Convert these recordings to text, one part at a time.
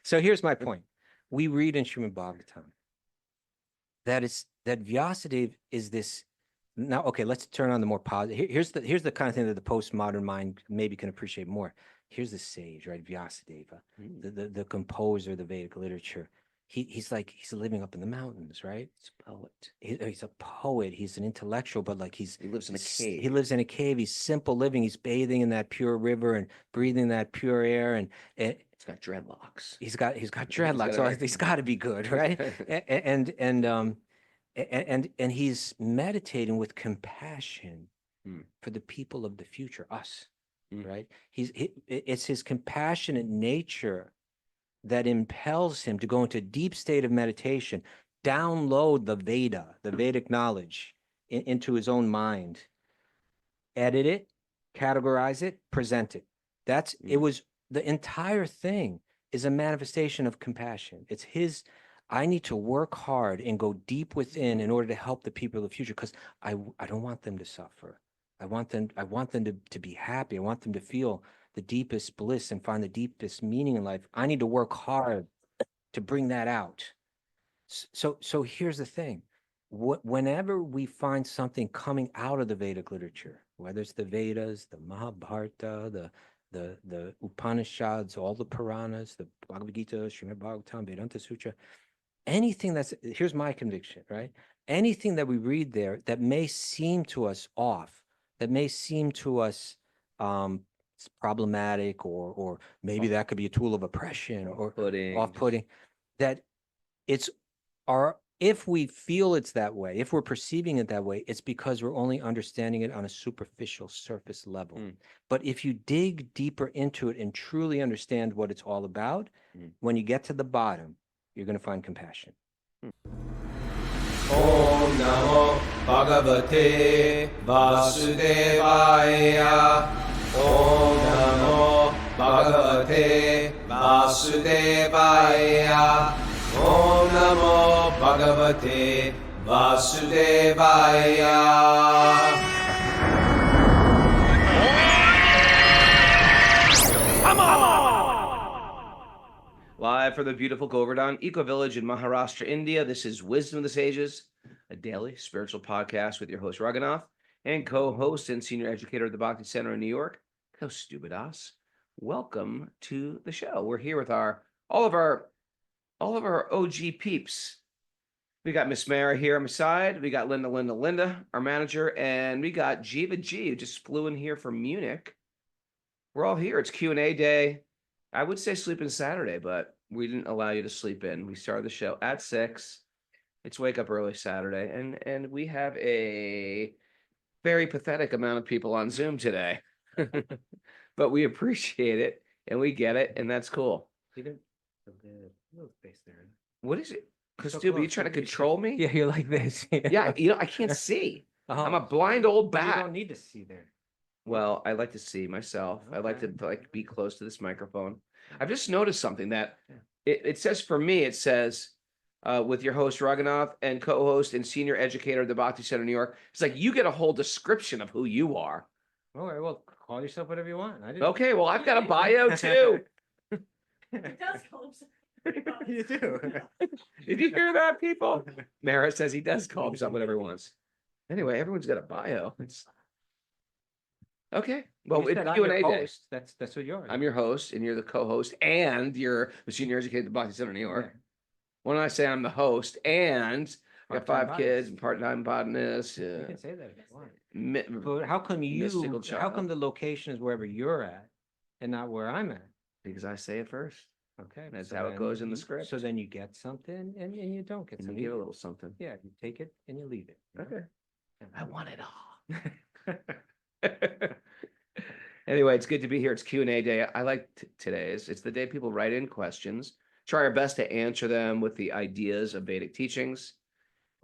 So here's my point. We read in Srimad Bhagavatam that Vyasadeva is this. Now, okay, let's turn on the more positive. Here's the kind of thing that the postmodern mind maybe can appreciate more. Here's the sage, right? Vyasadeva, the composer of the Vedic literature. He's living up in the mountains, right? He's a poet. He's a poet. He's an intellectual, but like he lives in a cave. He lives in a cave. He's simple living. He's bathing in that pure river and breathing that pure air. And he's got dreadlocks. He's got dreadlocks. So he's got to be good, right? And he's meditating with compassion for the people of the future, us, right? It's his compassionate nature that impels him to go into a deep state of meditation, download the Vedic knowledge into his own mind, edit it, categorize it, present it. It was the entire thing is a manifestation of compassion. It's his, I need to work hard and go deep within in order to help the people of the future, because I don't want them to suffer. I want them to be happy. I want them to feel the deepest bliss and find the deepest meaning in life. I need to work hard to bring that out. So here's the thing. Whenever we find something coming out of the Vedic literature, whether it's the Vedas, the Mahabharata, the Upanishads, all the Puranas, the Bhagavad Gita, Srimad Bhagavatam, Vedanta Sutra, anything here's my conviction, right? Anything that we read there that may seem to us off, that may seem to us problematic, or maybe that could be a tool of oppression or off-putting, that if we feel it's that way, if we're perceiving it that way, it's because we're only understanding it on a superficial surface level. But if you dig deeper into it and truly understand what it's all about, when you get to the bottom, you're going to find compassion. Om Namo Bhagavate Vasudevaya. Om Namo Bhagavate Vasudevaya. Om Namo Bhagavate Vasudevaya. Live from the beautiful Govardhan Eco Village in Maharashtra, India, this is Wisdom of the Sages, a daily spiritual podcast with your host Raghunath and co-host and senior educator at the Bhakti Center in New York, Kaustubha. Welcome to the show. We're here with all of our OG peeps. We got Miss Mara here on my side. We got Linda, our manager, and we got Jiva G, who just flew in here from Munich. We're all here. It's Q&A day. I would say sleep in Saturday, but we didn't allow you to sleep in. We started the show at 6. It's wake up early Saturday, and we have a very pathetic amount of people on Zoom today. But we appreciate it, and we get it, and that's cool. What is it? Kaustubha, you trying to control me? Yeah, you're like this. Yeah, I can't see. I'm a blind old bat. You don't need to see there. Well, I like to see myself. Okay. I like to be close to this microphone. I've just noticed something that it says for me, it says with your host Raghunath and co-host and senior educator at the Bhakti Center, New York. It's like you get a whole description of who you are. All right, well, call yourself whatever you want. Okay, well, I've got a bio too. It does call himself. You do. Did you hear that, people? Mara says he does call himself whatever he wants. Anyway, everyone's got a bio. Okay. Well, it's Q&A day. That's what you are. I'm your host, and you're the co-host, and you're the senior educator at the Bhakti Center, New York. Yeah. When I say I'm the host, and I got 5 kids, and part-time botanist. You can say that if you want. But how come the location is wherever you're at, and not where I'm at? Because I say it first. Okay. That's how it goes in the script. So then you get something, and you don't get something. You get a little something. Yeah, you take it and you leave it. Okay. I want it all. Anyway, it's good to be here. It's Q&A day. I like today's. It's the day people write in questions. Try our best to answer them with the ideas of Vedic teachings.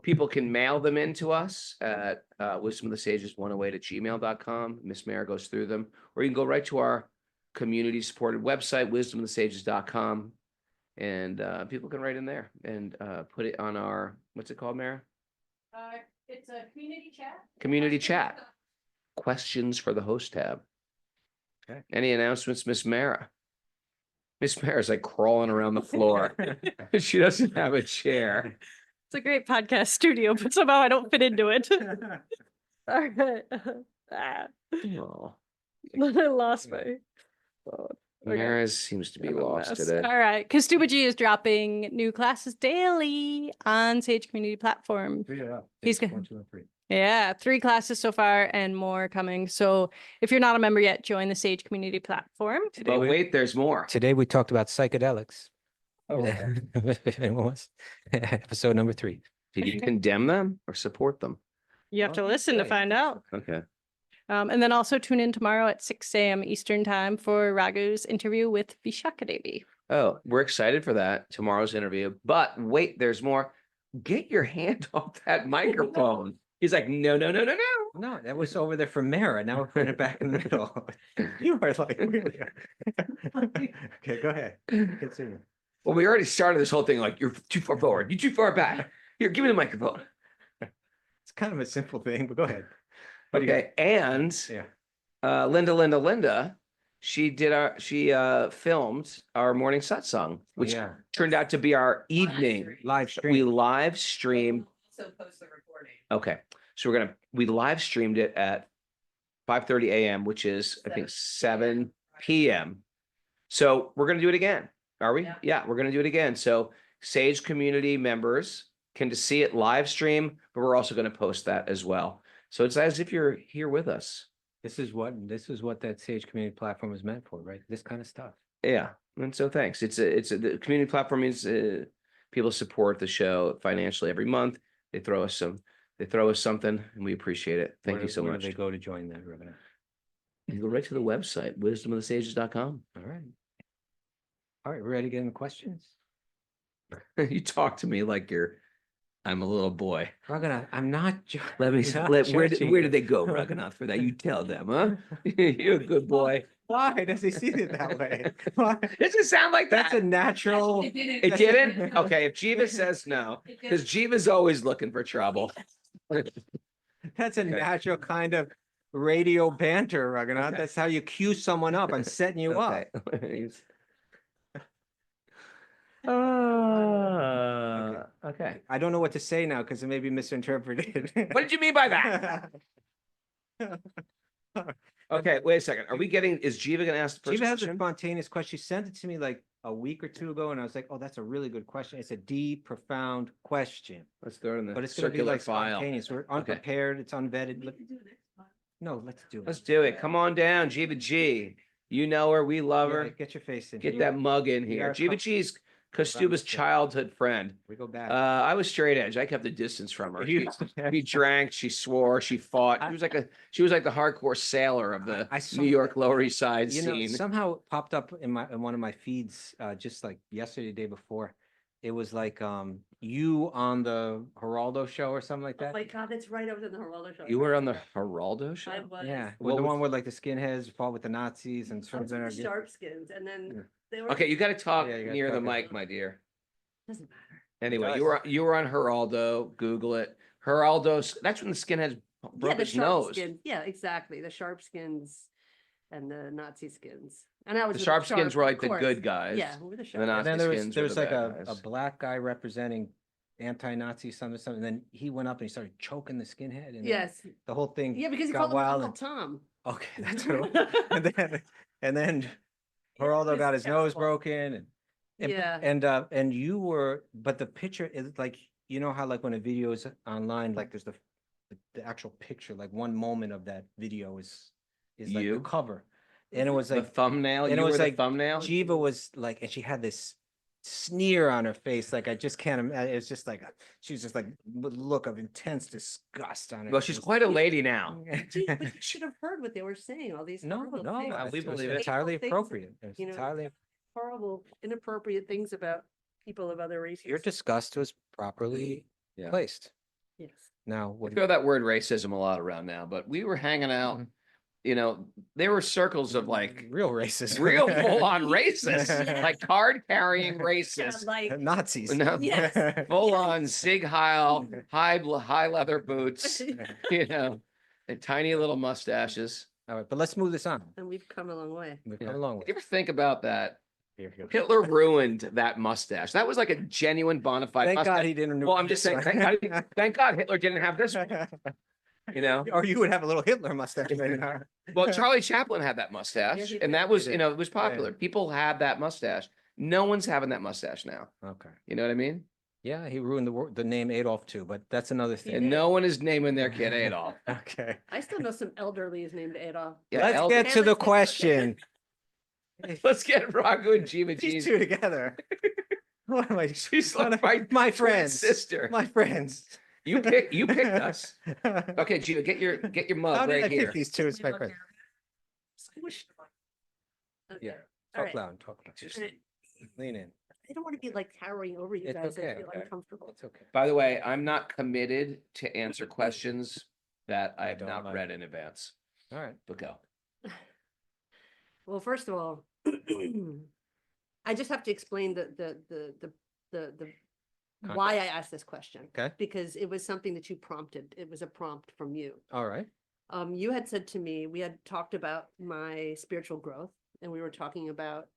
People can mail them in to us at wisdomofthesages108@gmail.com. Miss Mara goes through them. Or you can go right to our community-supported website, wisdomofthesages.com. And people can write in there and put it on our, what's it called, Mara? It's a community chat. Community chat. Questions for the host tab. Okay. Any announcements, Miss Mara? Miss Mary's like crawling around the floor. She doesn't have a chair. It's a great podcast studio, but somehow I don't fit into it. All right. Oh, I lost my phone. Okay. Mary's seems to be I'm a lost mess. today. All right. Kaustubha Ji is dropping new classes daily on Sage Community Platform. He's good. 3 classes so far and more coming. So if you're not a member yet, join the Sage Community Platform. But wait, there's more. Today we talked about psychedelics. Oh, If anyone wants. Episode number 3. Did you condemn them or support them? You have to listen to Okay. find out. Okay. And then also tune in tomorrow at 6 a.m. Eastern time for Raghu's interview with Vishaka Devi. Oh, we're excited for that, tomorrow's interview. But wait, there's more. Get your hand off that microphone. He's like, no. No, that was over there for Mara. Now we're putting it back in the middle. You are like, really? Okay, go ahead. Continue. Well, we already started this whole thing like, you're too far forward. You're too far back. Here, give me the microphone. It's kind of a simple thing, but go ahead. What do you Okay. And Yeah. Linda, she filmed our morning satsang, which Yeah. turned out to be our evening. Live We stream. live streamed. Also post the recording. Okay. So we live streamed it at 5:30 a.m., which is, I think, 7 p.m. So we're going to do it again. Are we? Yeah. Yeah, we're going to do it again. So Sage community members can see it live stream, but we're also going to post that as well. So it's as if you're here with us. This is what that Sage Community Platform is meant for, right? This kind of stuff. Yeah. And so thanks. The community platform means people support the show financially every month. They throw us something and we appreciate it. Thank you so Where much. do they go to join that, Raghunath? You go right to the website, wisdomofthesages.com. All right. All right, we're ready to get into questions? You talk to me like I'm a little boy. Raghunath, I'm not. Let me, not where judging did you. they go, Raghunath, for that? You tell them, huh? You're a good boy. Why does he see it that way? Why? Does it sound like That's a that? natural. It didn't? Okay, if Jiva says no, because Jiva's always looking for trouble. That's a Okay. natural kind of radio banter, Raghunath. That's how you cue someone up. I'm setting you up. Okay. Okay. I don't know what to say now because it may be misinterpreted. What did you mean by that? Okay, wait a second. Is Jiva gonna ask the first Jiva has a question? spontaneous question. She sent it to me like a week or 2 ago, and I was like, "Oh, that's a really good question. It's a deep, profound question, Let's throw it in the but it's going to be circular like file. spontaneous. We're unprepared. It's unvetted. No, let's do it. Let's do it. Come on down, Jiva G. You know her. We love Yeah, her. get your face in. Get here. that mug in We here. are Jiva G's Kaustubha's childhood friend. We go back. I was straight edge. I kept a distance from her. You- She drank, she swore, she fought. She was like the hardcore sailor of the I saw New York that. Lower East Side You know, scene. somehow it popped up in one of my feeds, just like yesterday, the day before. It was like you on the Geraldo show or something like Oh that. my God, that's right. I was in the Geraldo show. You were on the Geraldo show? I was. Yeah, What with the was- one where like the skinheads fought with the Nazis and I was with the Schwarzenegger. sharp skins and Yeah. then they were. Okay, you got to talk Yeah, you gotta near the talk mic, up. my dear. Doesn't matter. Anyway, does. you were on Geraldo. Google it. Geraldo's. That's when the skinheads broke the his sharp nose. skins. Yeah, exactly. The sharp skins and the Nazi skins. And I was The with sharp skins were of like the course. good guys. Yeah, we were the And sharp. the And then there was skins were the like bad a guys. black guy representing anti-Nazi something, and then he went up and he started choking the skinhead, and then Yes. the whole thing Yeah, because he got called him wild. Uncle Tom. Okay, that's what. And then Geraldo was got his nose terrible. broken, and Yeah. and you were, but the picture is like, you know how like when a video is online, like there's the actual picture, like one moment of that video is like You? the cover, and it was The like thumbnail. and You it was were the like thumbnail. Jiva was like, and she had this sneer on her face, like I just can't imagine. It's just like she was just like look of intense disgust on her. Well, she's quite a lady now. Gee, but you should have heard what they were saying, all these No, horrible no, things. we it was believe it. entirely Hateful things, appropriate. It was you know, entirely. horrible, inappropriate things about people of other races. Your disgust was properly Yeah. placed. Yes. Now, We what? throw that word racism a lot around now, but we were hanging out, you know, there were circles of like real racist, real full on racists, Yeah. like card carrying Yeah, racists, like, Nazis. No, Yes. full on Sig Heil, high leather boots, you know, and tiny little mustaches. All right, but let's move this on. and we've come a long way. We've Yeah. come along with You ever think about that? Here, here. Hitler ruined that mustache. That was like a genuine bona fide Thank mustache. God he didn't. Well, I'm just saying, thank God Hitler didn't have this one, you know? Or you would have a little Hitler mustache right now. Well, Charlie Chaplin had that mustache, he and did. that was, He you did. know, it was popular. People had that mustache. No one's having that mustache now. Okay. You know what I mean? Yeah, he ruined the name Adolf too, but that's another He thing. And did. no one is naming their kid Adolf. Okay. I still know some elderlies named Adolf. Yeah, Let's El- get to the Let's get- question. Let's get Raghu and Jiva These Jean. two together. What am I? She's one like of my my twin friends. sister. My friends. You picked us. How Okay, Jiva, get your mug did right I here. pick these two as my friends? Okay. Yeah. All Talk right. loud. Talk loud. All right. Lean in. I don't want to be like towering over you It's guys. okay. I feel Okay. uncomfortable. It's okay. By the way, I'm not committed to answer questions that I have don't not like. read in advance. All right. But go. Well, first of all, I just have to explain the why I asked this question. Okay. Because it was something that you prompted. It was a prompt from you. All right. You had said to me, we had talked about my spiritual growth, and we were talking about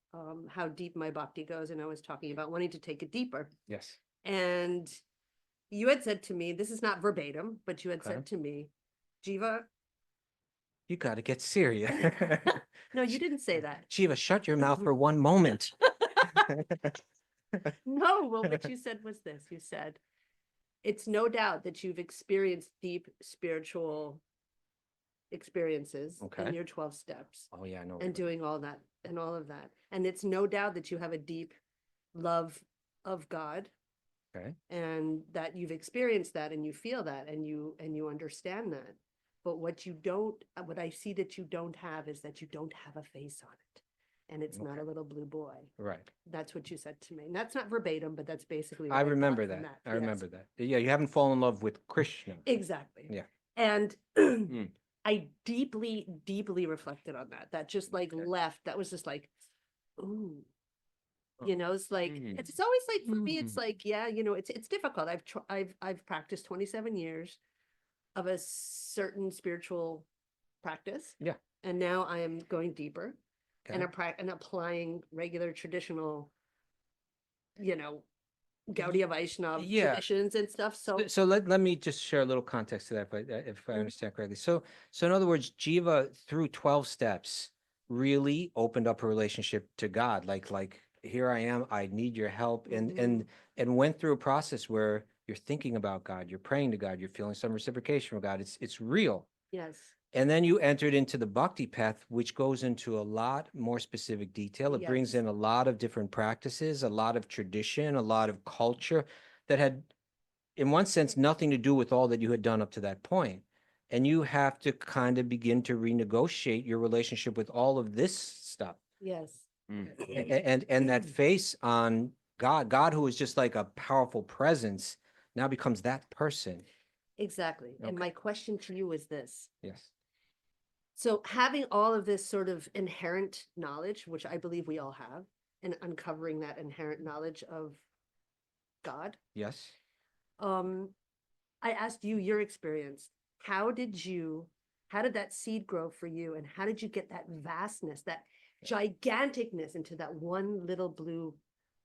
how deep my bhakti goes, and I was talking about wanting to take it deeper. Yes. And you had said to me, this is not verbatim, but you had Okay. said to me, Jiva, You got to get serious. no, you didn't say that. Shiva, shut your mouth for one moment. No, well, what you said was this. You said, it's no doubt that you've experienced deep spiritual experiences Okay. in your 12 steps Oh yeah, I know. and doing all that and all of that. And it's no doubt that you have a deep love of God Okay. and that you've experienced that and you feel that and you understand that. But what I see that you don't have is that you don't have a face on it. And it's not Okay. a little blue boy. Right. That's what you said to me. And that's not verbatim, but that's basically what I got remember from that. I Yes. remember that. Yeah, you haven't fallen in love with Krishna. Exactly. Yeah. And Hmm. I deeply, deeply reflected on that. That just like Okay. left. That was just like, ooh. Oh. You know, it's like Mm. it's always like for me, it's Mm. like, yeah, you know, it's difficult. I've practiced 27 years of a certain spiritual practice. Yeah. And now I am going deeper and Okay. and applying regular traditional, you know, Gaudiya Vaishnava Yeah. traditions and stuff. So So let me just share a little context to that, but if I Mhm. understand correctly. So in other words, Jiva through 12 steps really opened up her relationship to God. Like here I am, I need your help, and went through a process where you're thinking about God, you're praying to God, you're feeling some reciprocation from God. It's real. yes. And then you entered into the bhakti path, which goes into a lot more specific detail. It brings Yes. in a lot of different practices, a lot of tradition, a lot of culture that had, in one sense, nothing to do with all that you had done up to that point. And you have to kind of begin to renegotiate your relationship with all of this stuff. Yes. And that face on God who is just like a powerful presence, now becomes that person. Exactly. And Okay. my question to you is this. Yes. So having all of this sort of inherent knowledge, which I believe we all have, and uncovering that inherent knowledge of God, Yes. I asked you your experience. How did that seed grow for you? And how did you get that vastness, that giganticness into that one little blue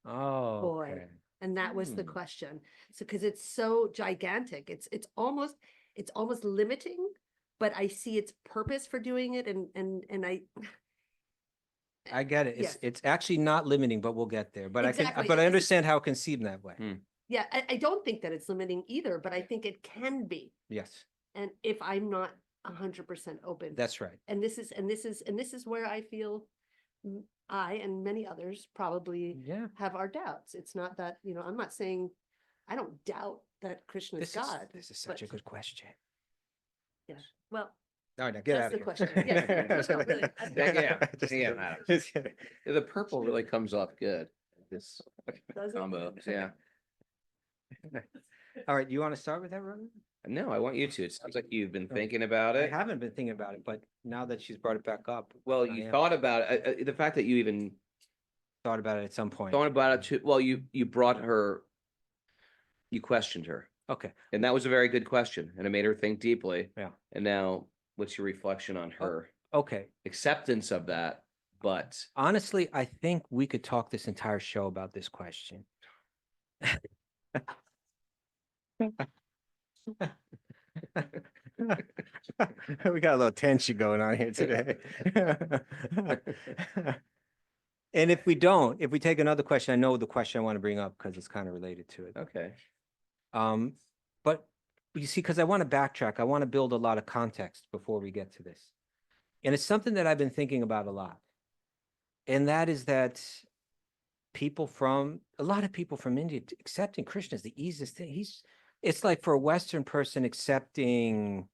Oh, boy? okay. And that was the Hmm. question. So, because it's so gigantic, it's almost limiting, but I see its purpose for doing it, and I get it. Yes. It's actually not limiting, but we'll get there. But Exactly. but I This is- understand how it can seem that way. Hmm. yeah, I don't think that it's limiting either, but I think it can be. Yes, And if I'm not 100% open, that's right. and this is where I feel I and many others probably Yeah. have our doubts. It's not that, you know, I'm not saying I don't doubt that Krishna is God. This is such a but- good question. Yeah. Well, All right, now get That's out the of question. here. Yeah. No, really. Just Yeah, kidding. Adam. Just kidding. The purple really comes off good. This does it? combo. Yeah. All right, you want to start with that, Raghunath? No, I want you to. It sounds like you've been Oh, thinking about I it. haven't been thinking about it, but now that she's brought it back up. Well, I you am. thought about it. The fact that you even Thought about it at some point. thought about it too. Well, you brought her, you questioned her. Okay. And that was a very good question. And it made her think deeply. Yeah. And now what's your reflection on her Okay. acceptance of that but honestly, I think we could talk this entire show about this question. We got a little tension going on here today. And if we take another question, I know the question I want to bring up because it's kind of related to it. okay. But you see, because I want to backtrack, I want to build a lot of context before we get to this. And it's something that I've been thinking about a lot. And that is that a lot of people from India, accepting Krishna is the easiest thing. It's like for a Western person accepting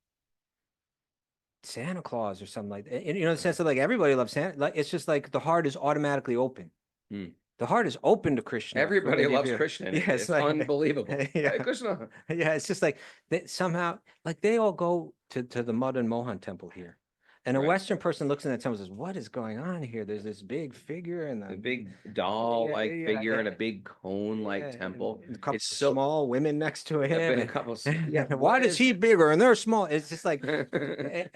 Santa Claus or something like that. And, the sense of like everybody loves Santa. Like it's just like the heart is automatically open. The heart is open to Krishna. Everybody loves Krishna. Yeah, it's like, unbelievable. Yeah. Hey, Krishna. Yeah, it's just like somehow, like they all go to the Madan Mohan temple here. And a Right. Western person looks in that temple and says, what is going on here? There's this big figure and A big doll-like Yeah, figure yeah. and a big cone-like temple. and a couple It's so small women next to him. and a and- couple. Yeah, why what is he bigger and they're small? It's just like, and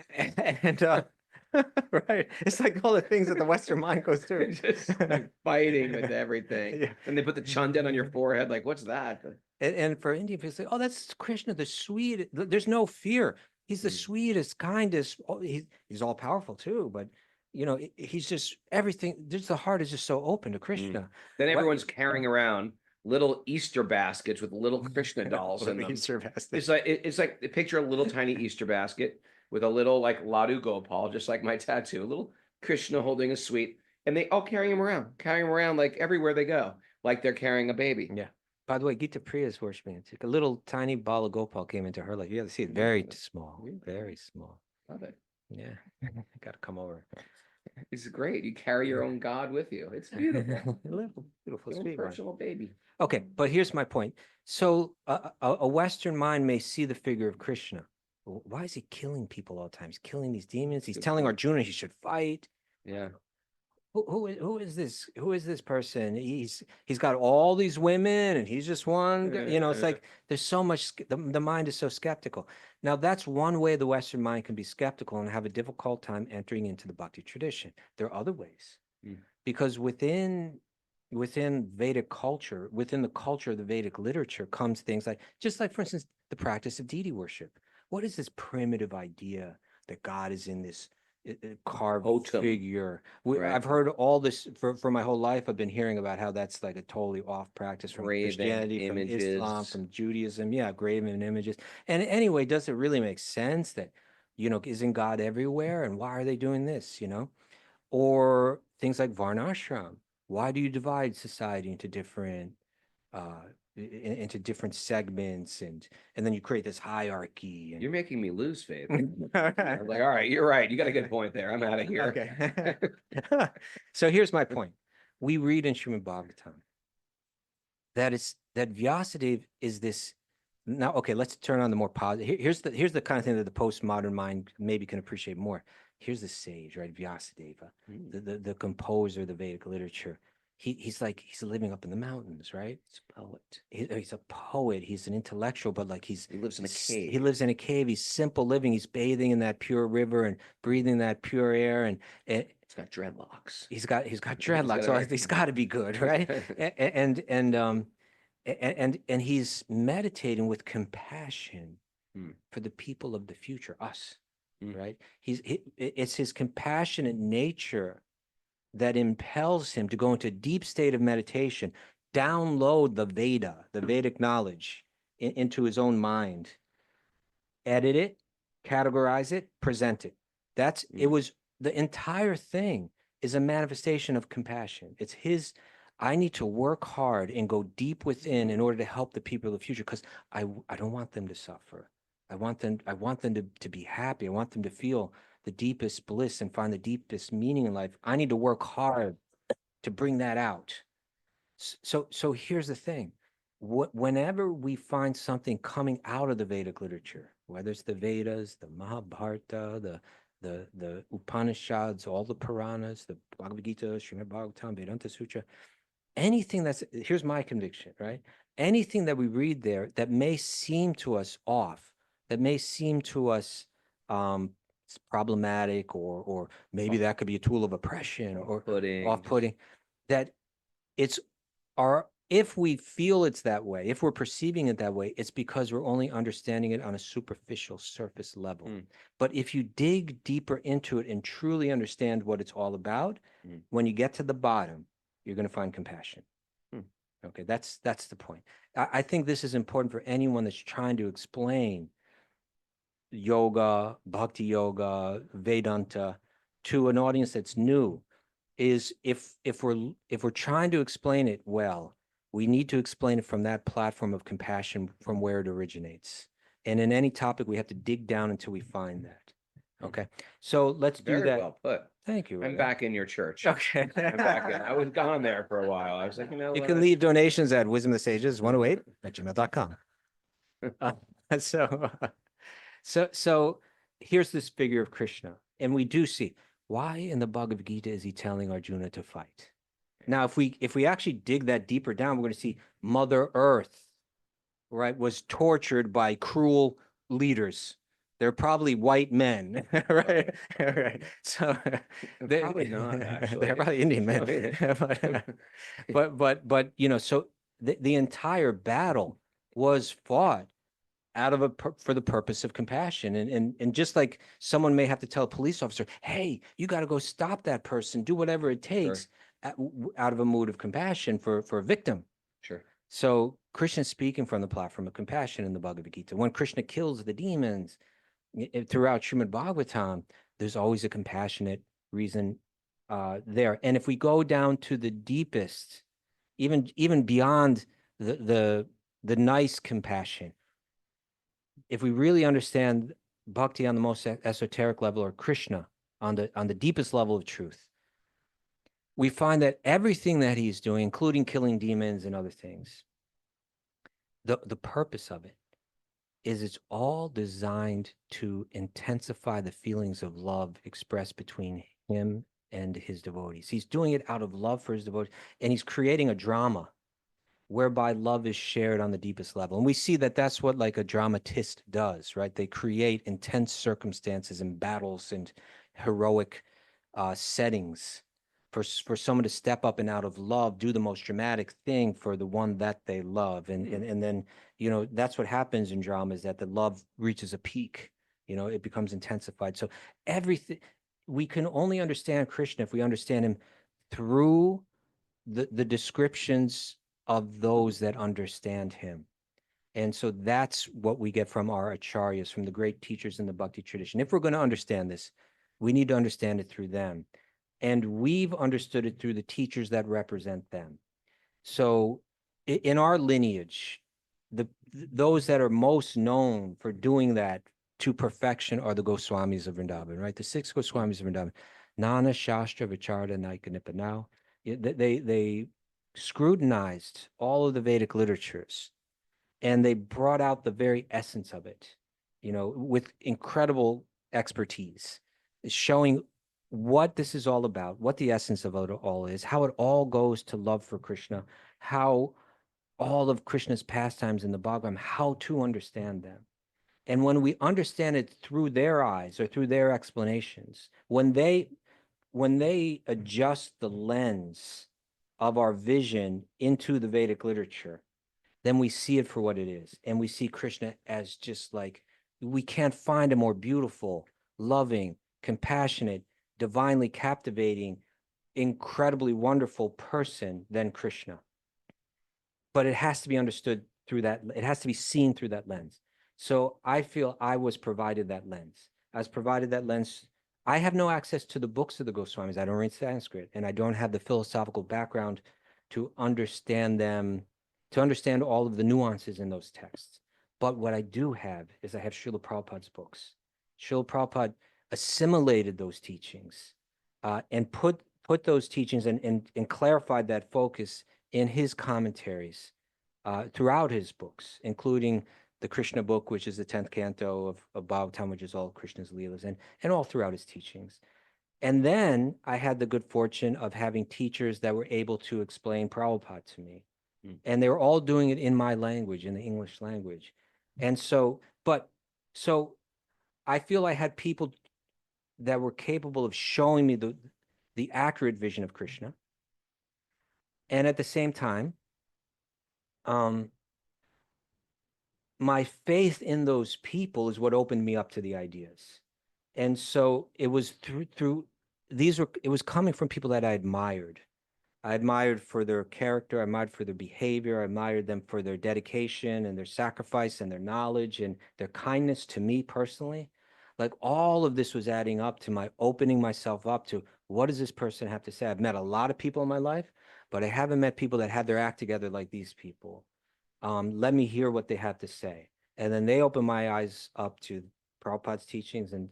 right. It's like all the things that the Western mind goes through. just like fighting with everything? Yeah. And they put the chandan on your forehead. Like, what's that? And for Indian people, say, oh, that's Krishna, the sweet. There's no fear. He's the sweetest, kindest. He's all powerful too, but he's just everything. Just the heart is just so open to Krishna. Then What- everyone's carrying around little Easter baskets with little Krishna dolls in them. Easter basket. It's like picture a little tiny Easter basket with a little like Ladu Gopal, just like my tattoo, a little Krishna holding a sweet, and they all carry him around like everywhere they go, like they're carrying a baby. Yeah. By the way, Gita Priya is worshiping. It's like a little tiny Bala Gopal came into her life. You have to see it. Very small. Very small. Love it. Yeah. Got to come over. It's great. You carry your own God with you. It's beautiful. Beautiful, Your own sweet one. personal baby. Okay, but here's my point. So a Western mind may see the figure of Krishna. Why is he killing people all the time? He's killing these demons. He's telling Arjuna he should fight. Yeah. Who is this? Who is this person? He's got all these women and he's just one. It's like there's so much. The mind is so skeptical. Now that's one way the Western mind can be skeptical and have a difficult time entering into the Bhakti tradition. There are other ways, because within Vedic culture, within the culture of the Vedic literature, comes things like, just like, for instance, the practice of deity worship. What is this primitive idea that God is in this carved Totem. figure? Right. I've heard all this for my whole life. I've been hearing about how that's like a totally off practice from Graven Christianity, from Islam, images. from Judaism. Yeah, graven images. And anyway, does it really make sense that, isn't God everywhere? And why are they doing this? Or things like Varnashram. Why do you divide society into different segments, and then you create this hierarchy? And... You're making me lose faith. I'm like, all right, you're right. You got a good point there. I'm out of here. Okay. So here's my point. We read in Srimad Bhagavatam that Vyasadeva is this. Now, okay, let's turn on the more positive. Here's the kind of thing that the postmodern mind maybe can appreciate more. Here's the sage, right? Vyasadeva, the composer of the Vedic literature. He's living up in the mountains, right? He's a poet. He's a poet. He's an intellectual, but like He lives in a cave. He lives in a cave. He's simple living. He's bathing in that pure river and breathing that pure air. And he's got dreadlocks. He's got dreadlocks. So he's got to be good, right? and he's meditating with compassion for the people of the future, us. Right? It's his compassionate nature that impels him to go into a deep state of meditation, download the Vedic knowledge into his own mind, edit it, categorize it, present it. The entire thing is a manifestation of compassion. It's I need to work hard and go deep within in order to help the people of the future, because I don't want them to suffer. I want them to be happy. I want them to feel the deepest bliss and find the deepest meaning in life. I need to work hard to bring that out. So here's the thing. Whenever we find something coming out of the Vedic literature, whether it's the Vedas, the Mahabharata, the Upanishads, all the Puranas, the Bhagavad Gita, Srimad Bhagavatam, Vedanta Sutra, anything here's my conviction, right? Anything that we read there that may seem to us off, that may seem to us it's problematic, or maybe that could be a tool of oppression or off-putting, that it's if we feel it's that way, if we're perceiving it that way, it's because we're only understanding it on a superficial surface level. But if you dig deeper into it and truly understand what it's all about, when you get to the bottom, you're going to find compassion. Okay, that's the point. I think this is important for anyone that's trying to explain yoga, Bhakti-yoga, Vedanta to an audience that's new. Is if we're trying to explain it well, we need to explain it from that platform of compassion, from where it originates. And in any topic, we have to dig down until we find that. Okay, so let's do that. Very well put. Thank you. I'm back in your church. Okay. I'm back in. I was gone there for a while. I was like, you can leave donations at Wisdom of the Sages 108@gmail.com. So here's this figure of Krishna, and we do see why in the Bhagavad Gita is he telling Arjuna to fight. Now, if we actually dig that deeper down, we're going to see Mother Earth, right, was tortured by cruel leaders. They're probably white men, right? Right. So they're probably not, actually. They're probably Indian men. but so the entire battle was fought out of for the purpose of compassion. And just like someone may have to tell a police officer, hey, you got to go stop that person, do whatever it takes, out of a mood of compassion for a victim. Sure. So Krishna's speaking from the platform of compassion in the Bhagavad Gita. When Krishna kills the demons throughout Srimad Bhagavatam, there's always a compassionate reason there. And if we go down to the deepest, even beyond the nice compassion, if we really understand bhakti on the most esoteric level, or Krishna on the deepest level of truth, we find that everything that he's doing, including killing demons and other things, the purpose of it is it's all designed to intensify the feelings of love expressed between him and his devotees. He's doing it out of love for his devotees, and he's creating a drama whereby love is shared on the deepest level. And we see that that's what like a dramatist does, right? They create intense circumstances and battles and heroic settings for someone to step up and out of love, do the most dramatic thing for the one that they love. And then, that's what happens in drama, is that the love reaches a peak, it becomes intensified. So everything, we can only understand Krishna if we understand him through the descriptions of those that understand him. And so that's what we get from our acharyas, from the great teachers in the Bhakti tradition. If we're going to understand this, we need to understand it through them. And we've understood it through the teachers that represent them. So in our lineage, those that are most known for doing that to perfection are the Goswamis of Vrindavan, right? The 6 Goswamis of Vrindavan. Nana Shastra Vicharda Naika Nipanao. They scrutinized all of the Vedic literatures, and they brought out the very essence of it, with incredible expertise, showing what this is all about, what the essence of it all is, how it all goes to love for Krishna, how all of Krishna's pastimes in the Bhagavatam, how to understand them. And when we understand it through their eyes or through their explanations, when they adjust the lens of our vision into the Vedic literature, then we see it for what it is. And we see Krishna as just like, we can't find a more beautiful, loving, compassionate, divinely captivating, incredibly wonderful person than Krishna. But it has to be understood through that. It has to be seen through that lens. So I feel I was provided that lens. I was provided that lens. I have no access to the books of the Goswamis. I don't read Sanskrit, and I don't have the philosophical background to understand them, to understand all of the nuances in those texts. But what I do have is I have Srila Prabhupada's books. Srila Prabhupada assimilated those teachings and put those teachings and clarified that focus in his commentaries throughout his books, including the Krishna book, which is the 10th canto of Bhagavatam, which is all Krishna's Leelas, and all throughout his teachings. And then I had the good fortune of having teachers that were able to explain Prabhupada to me. And they were all doing it in my language, in the English language. And so I feel I had people that were capable of showing me the accurate vision of Krishna. And at the same time, my faith in those people is what opened me up to the ideas. And so it was it was coming from people that I admired. I admired for their character, I admired for their behavior, I admired them for their dedication and their sacrifice and their knowledge and their kindness to me personally. Like all of this was adding up to my opening myself up to what does this person have to say? I've met a lot of people in my life, but I haven't met people that had their act together like these people. Let me hear what they have to say. And then they open my eyes up to Prabhupada's teachings and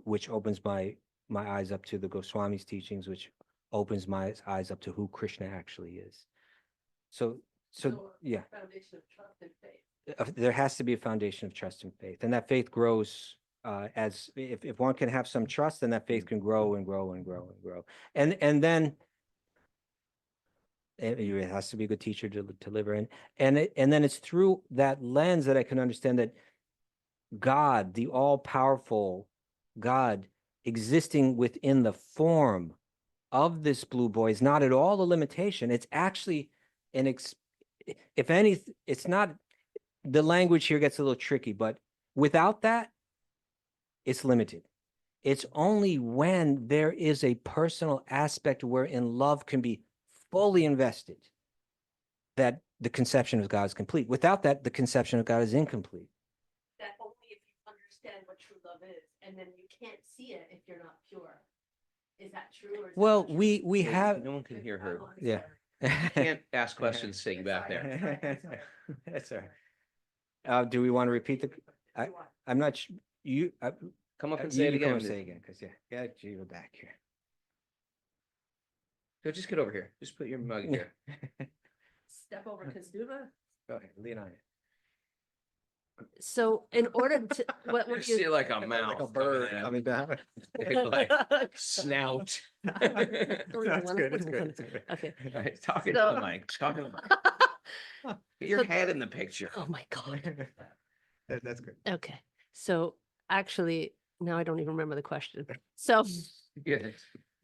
which opens my eyes up to the Goswami's teachings, which opens my eyes up to who Krishna actually is. So yeah. Foundation of trust and faith. There has to be a foundation of trust and faith. And that faith grows as if one can have some trust, then that faith can grow and grow and grow and grow. And then it has to be a good teacher to deliver in. And then it's through that lens that I can understand that God, the all-powerful God, existing within the form of this blue boy is not at all a limitation. It's actually if any, it's not, the language here gets a little tricky, but without that, it's limited. It's only when there is a personal aspect wherein love can be fully invested that the conception of God is complete. Without that, the conception of God is incomplete. That only if you understand what true love is, and then you can't see it if you're not pure. Is that true? Or is Well, that not true? we have, No one can hear her. Oh, I'm yeah. sorry. Can't ask questions sitting back there. That's all right. Do we want to repeat I'm not you. Come up and say it you come again. and say it again, because yeah, you back here. No, just get over here. Just put your mug here. Step over Kaustubha. Go ahead, lean on it. So in order to, what You would see you? like a mouth coming down. like snout. That's good. That's good. Okay. All right, talking So- to the mic. Talking to the mic. Get your So- head in the picture. Oh my God. That's good. Okay. So actually, now I don't even remember the question. So Yeah.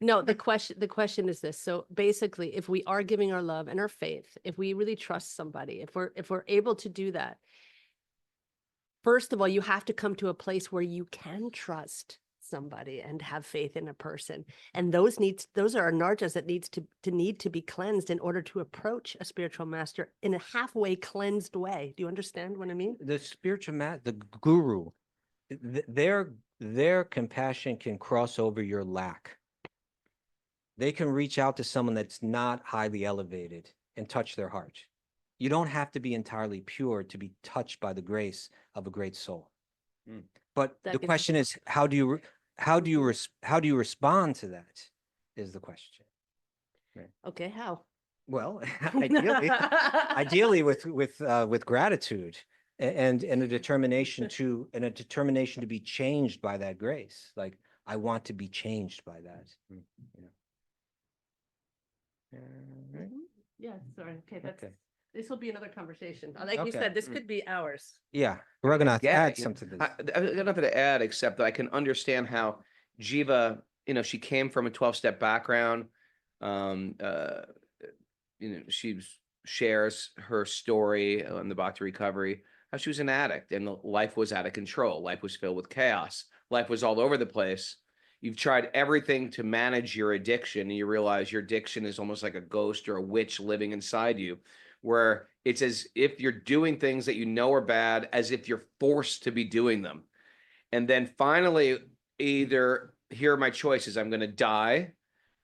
no, the question is this. So basically, if we are giving our love and our faith, if we really trust somebody, if we're able to do that, first of all, you have to come to a place where you can trust somebody and have faith in a person. And those are narjas that need to be cleansed in order to approach a spiritual master in a halfway cleansed way. Do you understand what I mean? The spiritual the guru, their compassion can cross over your lack. They can reach out to someone that's not highly elevated and touch their heart. You don't have to be entirely pure to be touched by the grace of a great soul. But That the can question is, how do you respond to that? Is the question. Okay, how? Well, ideally with gratitude and a determination to be changed by that grace. Like, I want to be changed by that. You know. Right? Yeah, sorry. Okay, Okay. this will be another conversation. Like you Okay. said, this could be hours. Yeah, Raghunath, get add it. something to this. I've got nothing to add except that I can understand how Jiva, she came from a 12-step background. She shares her story on the Bhakti recovery, how she was an addict and life was out of control. Life was filled with chaos. Life was all over the place. You've tried everything to manage your addiction, and you realize your addiction is almost like a ghost or a witch living inside you, where it's as if you're doing things that you know are bad, as if you're forced to be doing them. And then finally, either here are my choices. I'm going to die,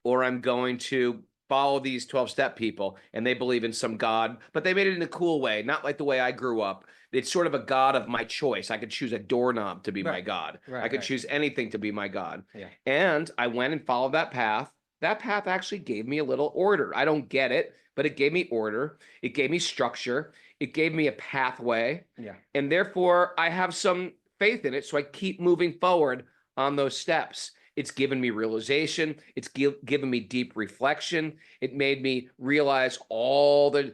or I'm going to follow these 12-step people, and they believe in some God, but they made it in a cool way, not like the way I grew up. It's sort of a God of my choice. I could choose a doorknob to be my God. I could choose anything to be my God. Yeah. And I went and followed that path. That path actually gave me a little order. I don't get it, but it gave me order. It gave me structure. It gave me a pathway. Yeah. And therefore, I have some faith in it. So I keep moving forward on those steps. It's given me realization. It's given me deep reflection. It made me realize all the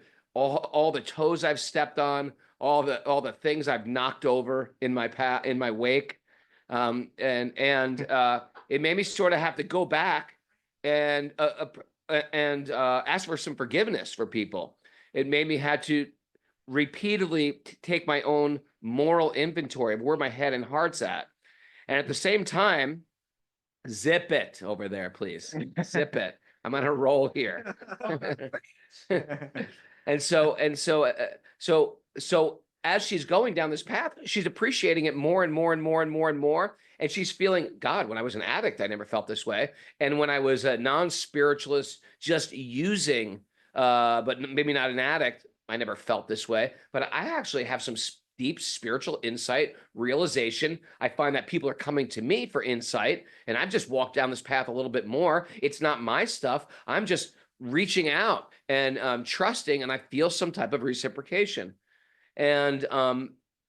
toes I've stepped on, all the things I've knocked over in my wake. It made me sort of have to go back and ask for some forgiveness for people. It made me had to repeatedly take my own moral inventory of where my head and heart's at. And at the same time, zip it over there, please. Zip it. I'm on a roll here. So as she's going down this path, she's appreciating it more and more and more and more and more. And she's feeling, God, when I was an addict, I never felt this way. And when I was a non-spiritualist, just using, but maybe not an addict, I never felt this way. But I actually have some deep spiritual insight, realization. I find that people are coming to me for insight, and I've just walked down this path a little bit more. It's not my stuff. I'm just reaching out and trusting, and I feel some type of reciprocation. And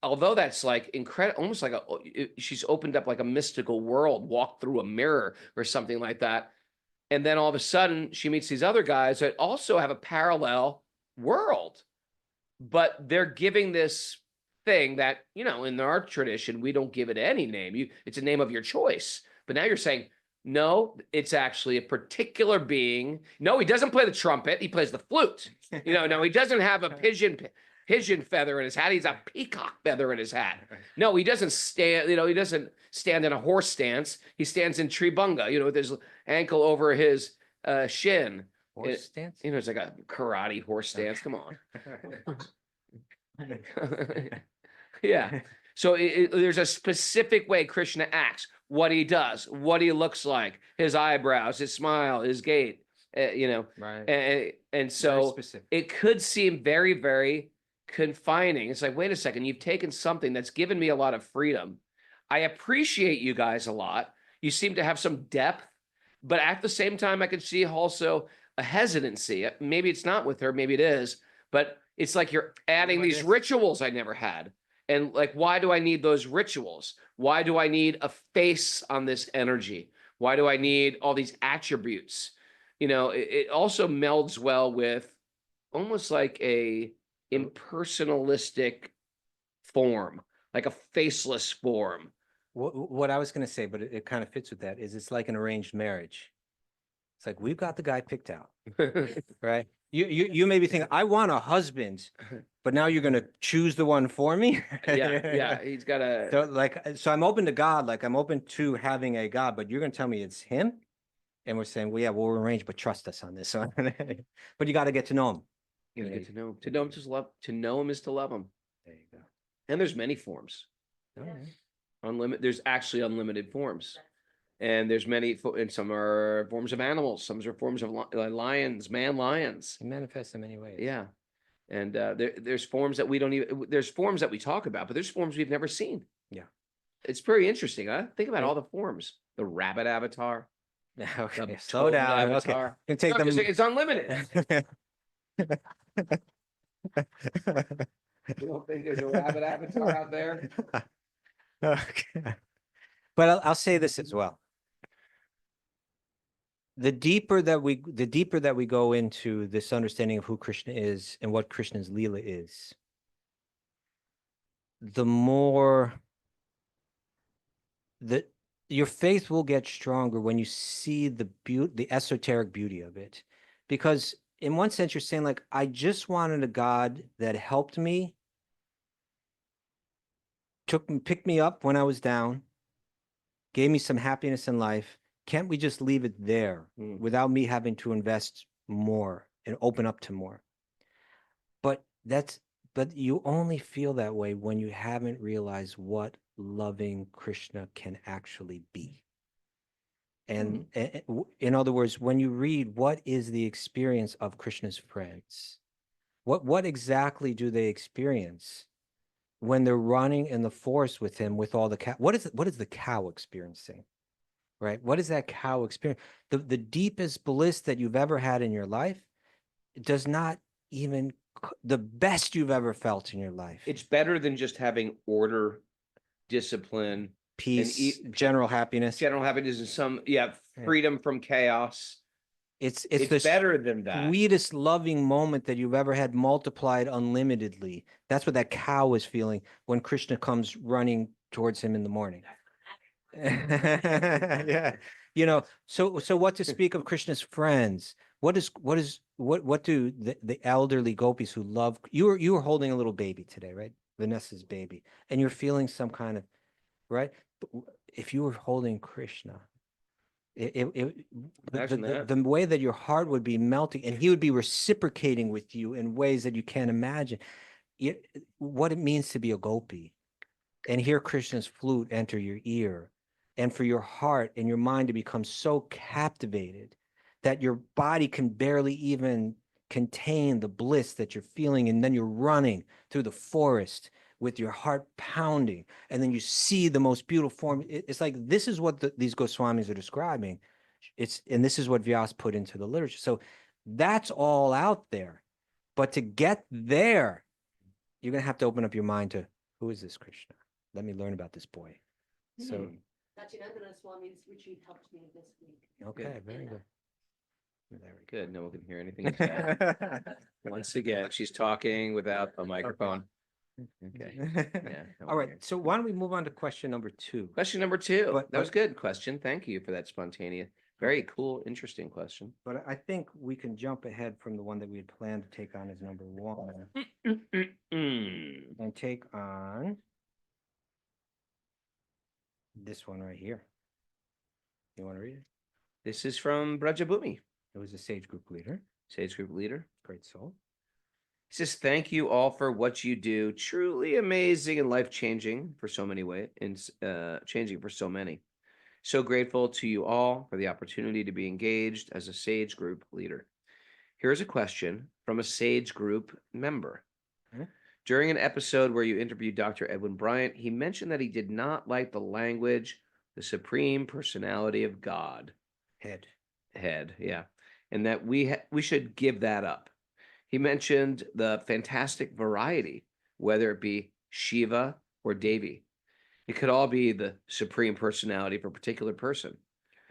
although that's like incredible, almost like she's opened up like a mystical world, walked through a mirror or something like that. And then all of a sudden she meets these other guys that also have a parallel world, but they're giving this thing that, you know, in our tradition, we don't give it any name. It's a name of your choice. But now you're saying, no, it's actually a particular being. No, he doesn't play the trumpet. He plays the flute. You know, no, he doesn't have a pigeon feather in his hat. He's a peacock feather in his hat. No, he doesn't stand, you know, he doesn't stand in a horse stance. He stands in tribunga, you know, with his ankle over his shin. Horse stance? You know, it's like a karate horse stance. Come on. Yeah. So there's a specific way Krishna acts, what he does, what he looks like, his eyebrows, his smile, his gait, you know. Right. And so it could seem very, very confining. It's like, wait a second, you've taken something that's given me a lot of freedom. I appreciate you guys a lot. You seem to have some depth, but at the same time, I could see also a hesitancy. Maybe it's not with her, maybe it is, but it's like you're adding these rituals I never had. And like, why do I need those rituals? Why do I need a face on this energy? Why do I need all these attributes? You know, it also melds well with almost like a impersonalistic form, like a faceless form. What I was going to say, but it kind of fits with that, is it's like an arranged marriage. It's like, we've got the guy picked out, right? You may be thinking, I want a husband, but now you're going to choose the one for me. Yeah. He's got a. So I'm open to God, like I'm open to having a God, but you're going to tell me it's him, and we're saying, well, yeah, we'll arrange, but trust us on this. But you got to get to know him. You gotta get to know him. To know him, just love. To know him is to love him. There you go. And there's many forms. All right. Unlimited. There's actually unlimited forms. And there's many, and some are forms of animals. Some are forms of lions, lions. It manifests in many ways. Yeah. And there's forms that we don't even, there's forms that we talk about, but there's forms we've never seen. Yeah. It's very interesting, huh? Think about all the forms. The rabbit avatar. Okay, slow down. Avatar. Okay. You can take them. It's unlimited. You don't think there's a rabbit avatar out there? Okay. But I'll say this as well. The deeper that we go into this understanding of who Krishna is and what Krishna's Leela is, the more that your faith will get stronger when you see the esoteric beauty of it. Because in one sense, you're saying, like, I just wanted a God that helped me, picked me up when I was down, gave me some happiness in life. Can't we just leave it there without me having to invest more and open up to more? But you only feel that way when you haven't realized what loving Krishna can actually be. And in other words, when you read, what is the experience of Krishna's friends? What exactly do they experience when they're running in the forest with him, with all the cow? What is the cow experiencing? Right? What is that cow experience? The deepest bliss that you've ever had in your life does not even the best you've ever felt in your life. It's better than just having order, discipline, peace, general happiness. And some freedom from chaos. It's better than that. Sweetest loving moment that you've ever had, multiplied unlimitedly. That's what that cow is feeling when Krishna comes running towards him in the morning. Yeah. So what to speak of Krishna's friends? What do the elderly gopis who love you were holding a little baby today, right? Vanessa's baby, and you're feeling some kind of right. But if you were holding Krishna, the way that your heart would be melting, and he would be reciprocating with you in ways that you can't imagine. What it means to be a gopi, and hear Krishna's flute enter your ear, and for your heart and your mind to become so captivated that your body can barely even contain the bliss that you're feeling, and then you're running through the forest with your heart pounding, and then you see the most beautiful form. It's like this is what these Goswamis are describing. And this is what Vyasa put into the literature. So that's all out there, but to get there, you're gonna have to open up your mind to who is this Krishna? Let me learn about this boy. So Satyanandana Swami's retreat helped me this week. okay, very good. Very good. No one can hear anything. Once again, she's talking without a microphone. Okay. Yeah. All right. So why don't we move on to question number 2? Question number 2. That was but- good question. Thank you for that spontaneous, very cool, interesting question. But I think we can jump ahead from the one that we had planned to take on as number 1 and take on this one right here. You want to read it? This is from Brajabhumi, It was a sage group leader, Sage Group leader. great soul. He says, "Thank you all for what you do. Truly amazing and life-changing for so many ways, and changing for so many. So grateful to you all for the opportunity to be engaged as a Sage Group leader. Here's a question from a Sage Group member. Okay. During an episode where you interviewed Dr. Edwin Bryant, he mentioned that he did not like the language, the supreme personality of God. Head. Yeah. And that we should give that up. He mentioned the fantastic variety, whether it be Shiva or Devi. It could all be the supreme personality for a particular person.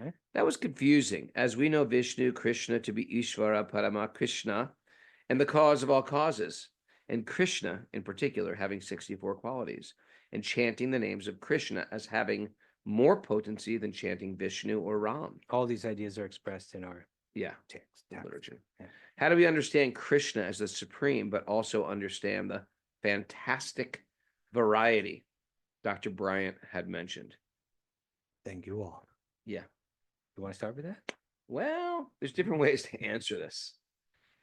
Okay. That was confusing, as we know Vishnu, Krishna to be Ishvara, Parama, Krishna, and the cause of all causes, and Krishna in particular having 64 qualities, and chanting the names of Krishna as having more potency than chanting Vishnu or Ram. All these ideas are expressed in our text. Literature. Yeah. How do we understand Krishna as the supreme, but also understand the fantastic variety Dr. Bryant had mentioned? Thank you all. Yeah. You want to start with that? Well, there's different ways to answer this.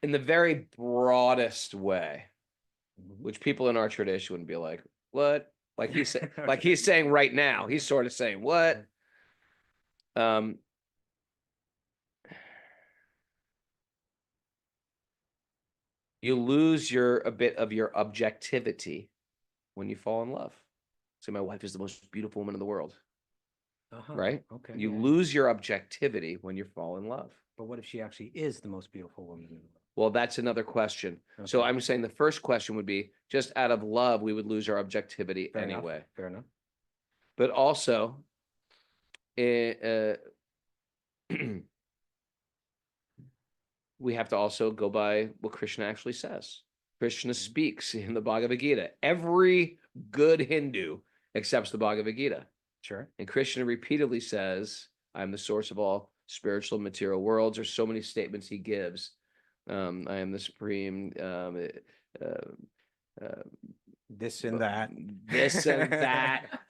In the very broadest way, which people in our tradition would be like, what? Like he's like he's saying right now, he's sort of saying, what? You lose a bit of your objectivity when you fall in love. Say, my wife is the most beautiful woman in the world, right? Okay. You yeah. lose your objectivity when you fall in love. But what if she actually is the most beautiful woman in the world? Well, that's another question. So Okay. I'm saying the first question would be, just out of love, we would lose our objectivity Fair enough, anyway. Fair enough. But also, we have to also go by what Krishna actually says. Krishna speaks in the Bhagavad Gita. Every good Hindu accepts the Bhagavad Gita. Sure. And Krishna repeatedly says, I'm the source of all spiritual and material worlds. There's so many statements he gives. I am the supreme, This and that. this and that,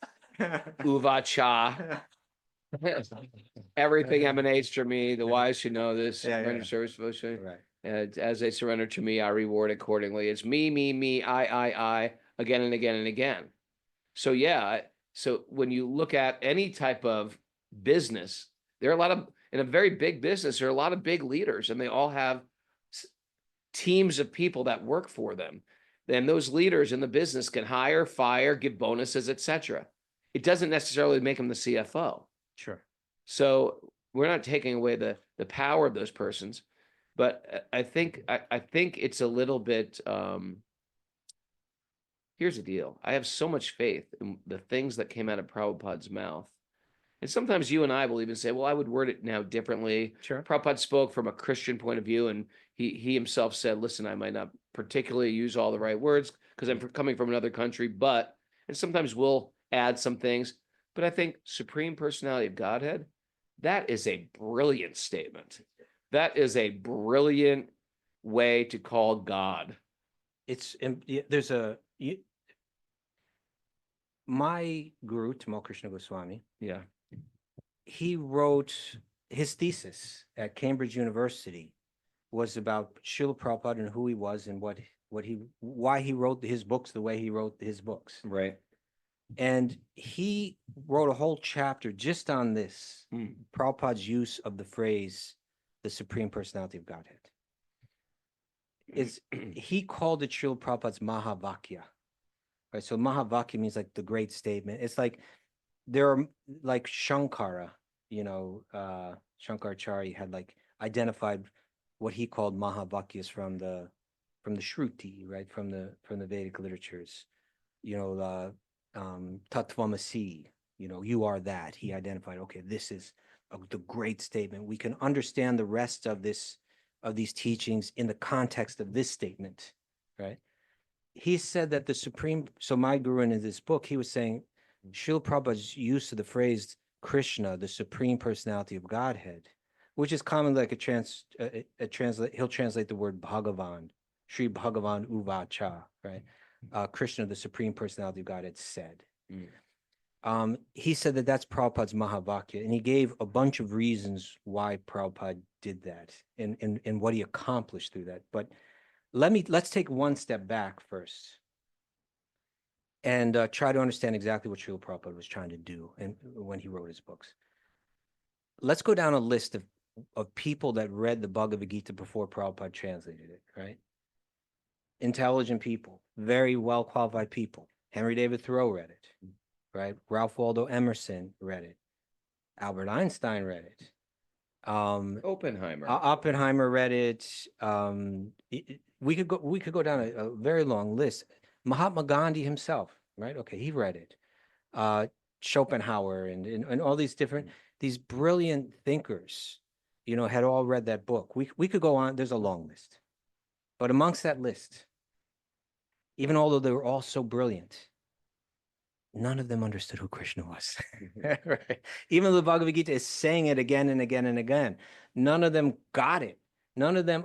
uvacha. Everything emanates from me. The wise should know this. Yeah, Render yeah. service devotion. Right. As they surrender to me, I reward accordingly. It's me, I, again and again and again. So yeah, so when you look at any type of business, there are a lot of, in a very big business, there are a lot of big leaders, and they all have teams of people that work for them. Then those leaders in the business can hire, fire, give bonuses, etc. It doesn't necessarily make them the CFO. Sure. So we're not taking away the power of those persons, but I think it's a little bit. Here's the deal: I have so much faith in the things that came out of Prabhupada's mouth, and sometimes you and I will even say, "Well, I would word it now differently." Sure. Prabhupada spoke from a Christian point of view, and he himself said, "Listen, I might not particularly use all the right words because I'm coming from another country, but," and sometimes we'll add some things. But I think Supreme Personality of Godhead, that is a brilliant statement. That is a brilliant way to call God. There's my guru, Tamal Krishna Goswami, Yeah. he wrote his thesis at Cambridge University was about Srila Prabhupada and who he was and why he wrote his books the way he wrote his books. Right. And he wrote a whole chapter just on this, Prabhupada's use of the phrase, the Supreme Personality of Godhead. He called it Srila Prabhupada's Mahavakya. Right, so Mahavakya means like the great statement. It's like there are like Shankara, Shankaracharya had like identified what he called Mahavakyas from the Shruti, right, from the Vedic literatures. Tattvamasi, you are that. He identified, okay, this is the great statement. We can understand the rest of these teachings in the context of this statement, right? He said that so my guru in this book, he was saying, Srila Prabhupada's use of the phrase Krishna, the Supreme Personality of Godhead, which is commonly like he'll translate the word Bhagavan, Sri Bhagavan Uvacha, right? Krishna, the Supreme Personality of Godhead, said. He said that that's Prabhupada's Mahavakya, and he gave a bunch of reasons why Prabhupada did that and what he accomplished through that. But let's take one step back first and try to understand exactly what Srila Prabhupada was trying to do and when he wrote his books. Let's go down a list of people that read the Bhagavad Gita before Prabhupada translated it, right? Intelligent people, very well qualified people. Henry David Thoreau read it, right? Ralph Waldo Emerson read it. Albert Einstein read it. Oppenheimer read it. We could go down a very long list. Mahatma Gandhi himself, right? Okay, he read it. Schopenhauer and all these brilliant thinkers, had all read that book. We could go on. There's a long list, but amongst that list, even although they were all so brilliant, none of them understood who Krishna was. Right? Even though the Bhagavad Gita is saying it again and again and again, none of them got it. None of them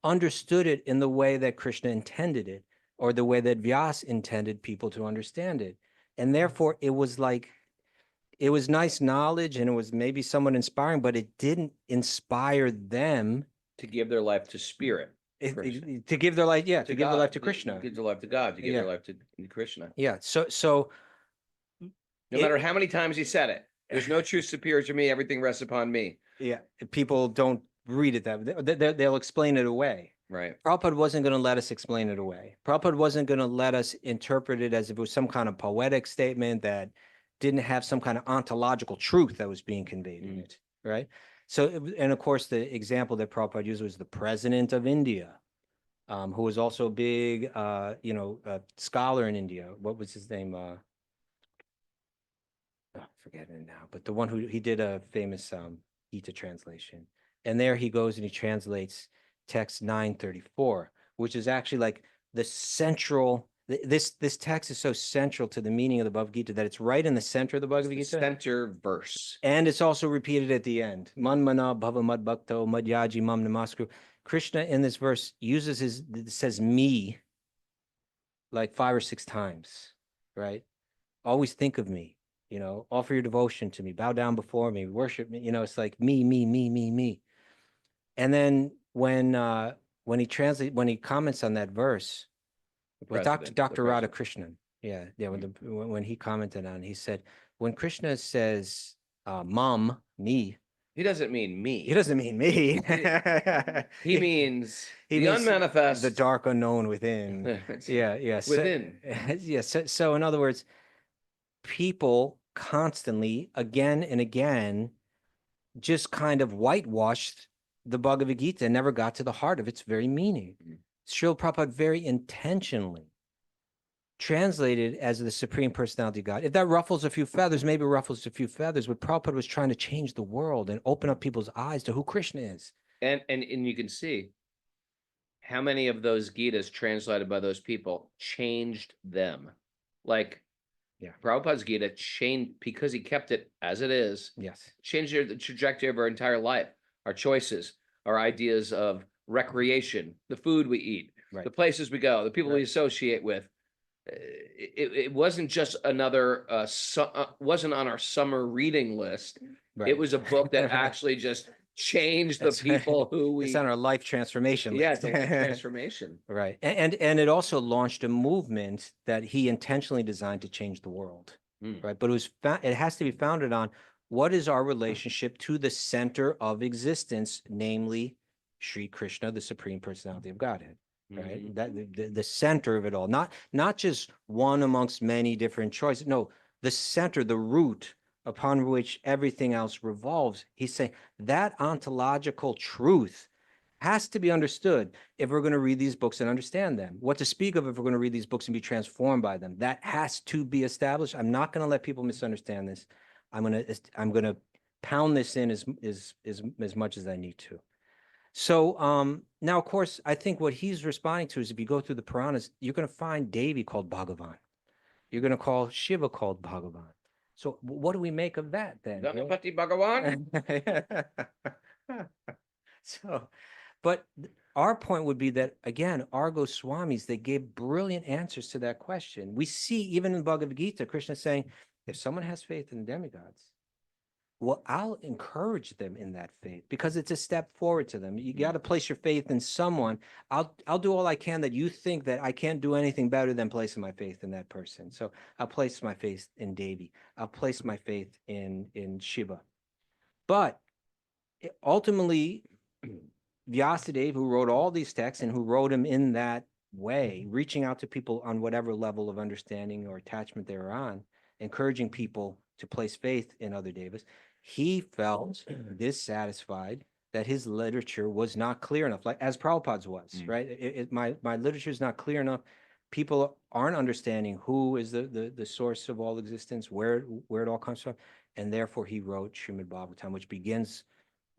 understood it in the way that Krishna intended it, or the way that Vyasa intended people to understand it. And therefore, it was nice knowledge and it was maybe somewhat inspiring, but it didn't inspire them to give their life to spirit. To give their life, to give their life to Krishna. To give their life to God, to give their life to Krishna. Yeah. So no matter how many times he said it, there's no truth superior to me. Everything rests upon me. Yeah. People don't read it that way. They'll explain it away. Right. Prabhupada wasn't going to let us explain it away. Prabhupada wasn't going to let us interpret it as if it was some kind of poetic statement that didn't have some kind of ontological truth that was being conveyed in it. Right. So, and of course, the example that Prabhupada used was the president of India, who was also a big, scholar in India. What was his name? Forget it now. But the one he did a famous Gita translation, and there he goes and he translates text 934, which is actually like the central. This text is so central to the meaning of the Bhagavad Gita that it's right in the center of the Bhagavad Gita. Center verse. And it's also repeated at the end. Manmana bhava mad bhakto madhyaji mam namaskru. Krishna in this verse says me like 5 or 6 times, right? Always think of me, offer your devotion to me, bow down before me, worship me. It's like me. And then when he comments on that verse, with Dr. Radhakrishnan, when he commented on it, he said, when Krishna says, mom, me, he doesn't mean me. He doesn't mean me. He means the means unmanifest. The dark unknown within. Yeah. Within. So in other words, people constantly, again and again, just kind of whitewashed the Bhagavad Gita and never got to the heart of its very meaning. Srila Prabhupada very intentionally translated as the Supreme Personality of God. If that ruffles a few feathers, maybe it ruffles a few feathers, but Prabhupada was trying to change the world and open up people's eyes to who Krishna is. And you can see how many of those Gitas translated by those people changed them. Like Yeah. Prabhupada's Gita changed because he kept it as it is. Yes. Changed the trajectory of our entire life, our choices, our ideas of recreation, the food we eat, Right. the places we go, the people we Right. associate with. It wasn't just another wasn't on our summer reading list. Right. It was a book that actually just changed the people who it's we. on our life transformation Yeah, list. it's a life transformation. Right. And it also launched a movement that he intentionally designed to change the world. Right. But it has to be founded on what is our relationship to the center of existence, namely Sri Krishna, the Supreme Personality of Godhead. Right. That the center of it all, not just one amongst many different choices. No, the center, the root upon which everything else revolves. He's saying that ontological truth has to be understood if we're going to read these books and understand them. What to speak of if we're going to read these books and be transformed by them. That has to be established. I'm not going to let people misunderstand this. I'm going to pound this in as much as I need to. So now, of course, I think what he's responding to is if you go through the Puranas, you're going to find Devi called Bhagavan. You're going to call Shiva called Bhagavan. So what do we make of that then? Ganapati Bhagawan. So, but our point would be that, again, our Goswamis, they gave brilliant answers to that question. We see even in Bhagavad Gita, Krishna saying, if someone has faith in demigods, well, I'll encourage them in that faith because it's a step forward to them. You got to place your faith in someone. I'll do all I can that you think that I can't do anything better than placing my faith in that person. So I'll place my faith in Devi. I'll place my faith in Shiva. But ultimately, Vyasadeva, who wrote all these texts and who wrote them in that way, reaching out to people on whatever level of understanding or attachment they were on, encouraging people to place faith in other devas, he felt dissatisfied that his literature was not clear enough, like as Prabhupada's was, right? My literature is not clear enough. People aren't understanding who is the source of all existence, where it all comes from, and therefore he wrote Srimad Bhagavatam, which begins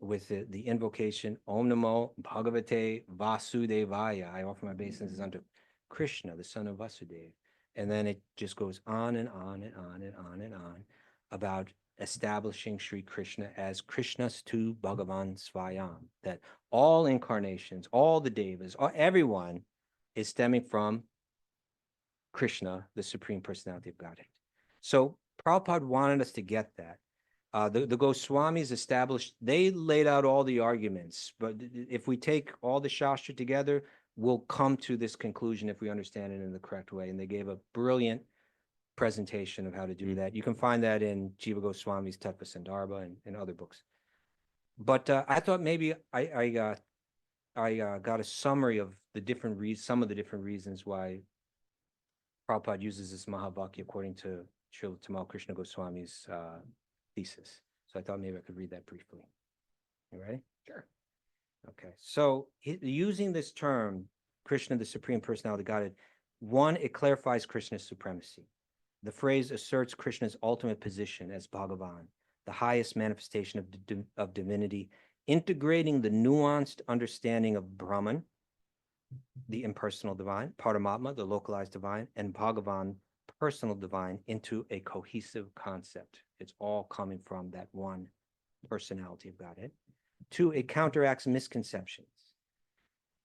with the invocation Om Namo Bhagavate Vasudevaya. I offer my obeisances unto Krishna, the son of Vasudeva. And then it just goes on and on and on and on and on about establishing Sri Krishna as Krishnastu Bhagavan Svayam, that all incarnations, all the devas, everyone is stemming from Krishna, the Supreme Personality of Godhead. So Prabhupada wanted us to get that. The Goswamis established, they laid out all the arguments, but if we take all the Shastra together, we'll come to this conclusion if we understand it in the correct way. And they gave a brilliant presentation of how to do that. You can find that in Jiva Goswami's Tattva Sandarbha and other books. But I thought maybe I got a summary of the different some of the different reasons why Prabhupada uses this Mahavakya according to Srila Tamal Krishna Goswami's thesis. So I thought maybe I could read that briefly. You ready? Sure. Okay. So using this term, Krishna, the Supreme Personality of Godhead, one, it clarifies Krishna's supremacy. The phrase asserts Krishna's ultimate position as Bhagavan, the highest manifestation of divinity, integrating the nuanced understanding of Brahman, the impersonal divine, Paramatma, the localized divine, and Bhagavan, personal divine, into a cohesive concept. It's all coming from that one personality of Godhead. Two, it counteracts misconceptions.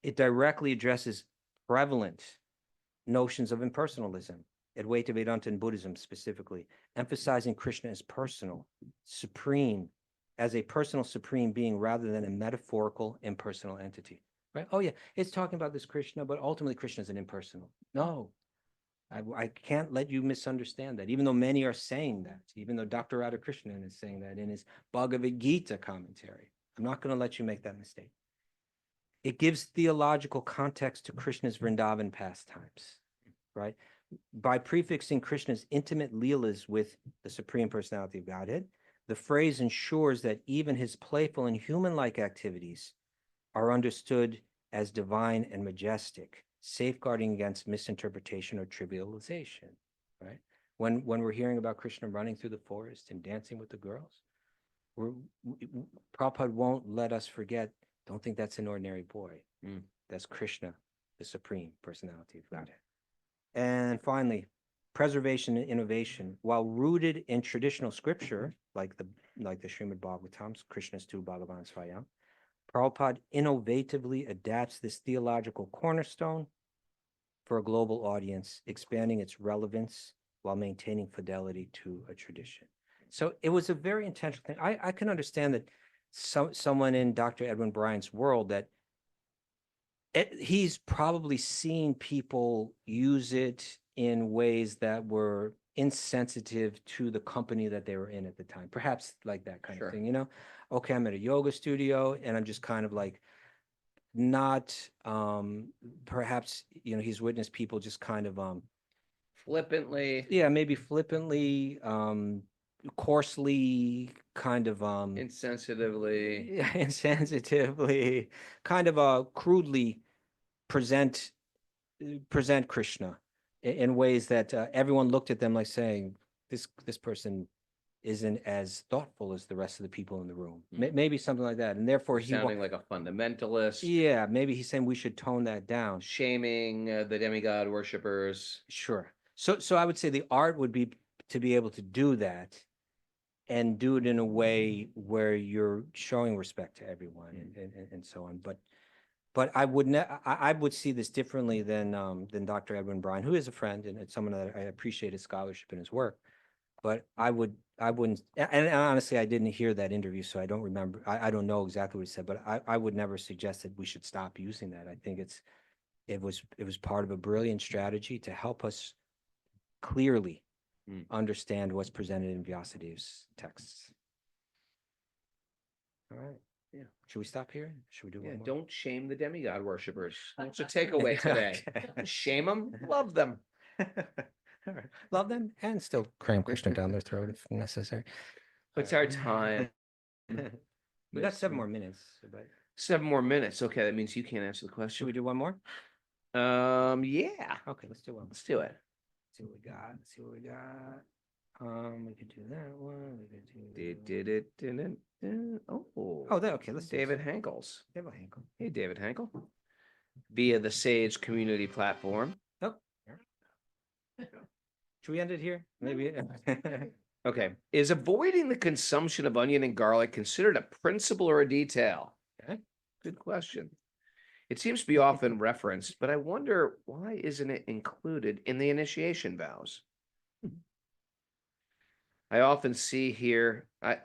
It directly addresses prevalent notions of impersonalism, Advaita Vedanta and Buddhism specifically, emphasizing Krishna as personal, supreme, as a personal supreme being rather than a metaphorical impersonal entity. Right? Oh yeah, it's talking about this Krishna, but ultimately Krishna is an impersonal. No, I can't let you misunderstand that, even though many are saying that, even though Dr. Radhakrishnan is saying that in his Bhagavad Gita commentary. I'm not going to let you make that mistake. It gives theological context to Krishna's Vrindavan pastimes, right? By prefixing Krishna's intimate leelas with the Supreme Personality of Godhead, the phrase ensures that even his playful and human-like activities are understood as divine and majestic, safeguarding against misinterpretation or trivialization, right? When we're hearing about Krishna running through the forest and dancing with the girls, Prabhupada won't let us forget, don't think that's an ordinary boy. That's Krishna, the Supreme Personality of Godhead. And finally, preservation and innovation, while rooted in traditional scripture, like the Srimad Bhagavatam's, Krishna's Tu Bhagavan Svayam, Prabhupada innovatively adapts this theological cornerstone for a global audience, expanding its relevance while maintaining fidelity to a tradition. So it was a very intentional thing. I can understand that someone in Dr. Edwin Bryant's world that he's probably seen people use it in ways that were insensitive to the company that they were in at the time. Perhaps like that kind of thing, you know? Okay, I'm at a yoga studio and I'm just kind of like not, perhaps, you know, he's witnessed people just kind of, Flippantly. yeah, maybe flippantly, coarsely, kind of, Insensitively. insensitively, kind of, crudely present Krishna in ways that everyone looked at them like saying, this person isn't as thoughtful as the rest of the people in the room. Maybe something like that. And therefore sounding like a fundamentalist. Yeah, maybe he's saying we should tone that down. Shaming the demigod worshippers. Sure. So I would say the art would be to be able to do that and do it in a way where you're showing respect to everyone and so on. But I would see this differently than Dr. Edwin Bryant, who is a friend and it's someone that I appreciate his scholarship and his work. But I wouldn't, and honestly, I didn't hear that interview, so I don't remember. I don't know exactly what he said, but I would never suggest that we should stop using that. I think it was part of a brilliant strategy to help us clearly understand what's presented in Vyasadev's texts. All right. Yeah. Should we stop here? Should we do one more? Don't shame the demigod worshippers. That's a takeaway today. Okay. Shame them, love them. All right. Love them and still cram Krishna down their throat if necessary. What's our time? We got 7 more minutes. But 7 more minutes. Okay, that means you can't answer the should question. we do one more? Yeah. Okay, let's do one. Let's do it. See what we got. Let's see what we got. We could do that one. We could do. Did it. Oh, Okay. Let's do David this. Hankel's. David Hankel. Hey, David Hankel. Via the Sage community platform. Oh. Should we end it here? Maybe. Okay. Is avoiding the consumption of onion and garlic considered a principle or a detail? Okay. Good question. It seems to be often referenced, but I wonder why isn't it included in the initiation vows? I often see here a